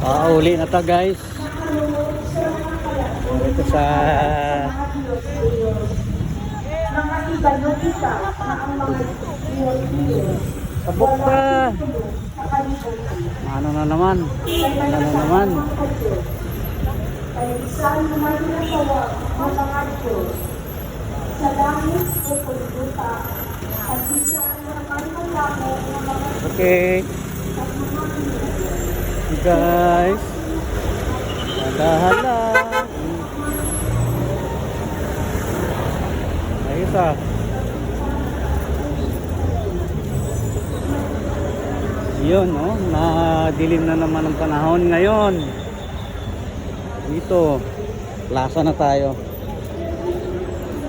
Uli na ta guys. Ito sa sabok pa. Ano na naman? Ano na naman? Okay. Guys, dahan-dahan lang. Ayos ah. Yun, no? Nadilim na naman ang panahon ngayon. Dito, plaza na tayo.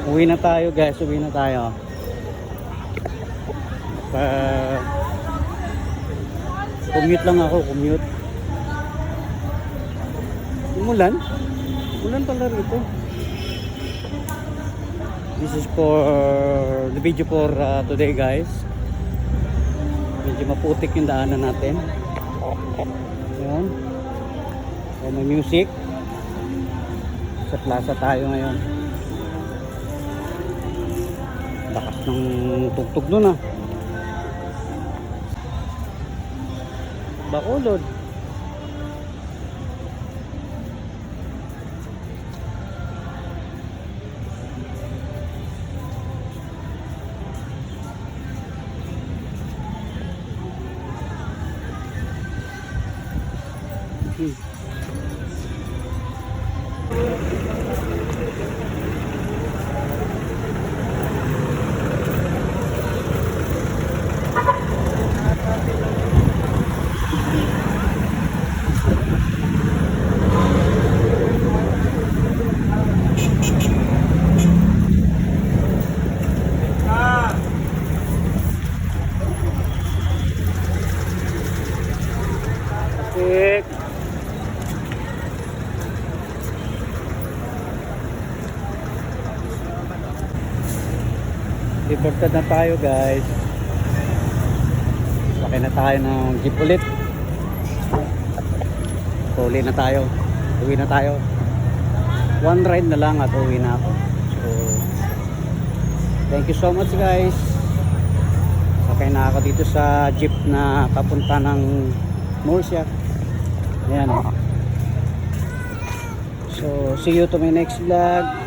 Uwi na tayo guys, uwi na tayo. Commute lang ako, commute. Umulan? Umulan pala rito. This is for the video for today guys. Medyo maputik yung daanan natin. Ayan. So, may music. Sa plaza tayo ngayon. Lakas ng tugtog nun ah. Bacolod. Libertad na tayo guys. Sakay na tayo ng jeep ulit. Uli na tayo. Uwi na tayo. One ride na lang at uwi na ako. So thank you so much guys. Sakay na ako dito sa jeep na papunta ng Murcia. Ayan. So see you to my next vlog.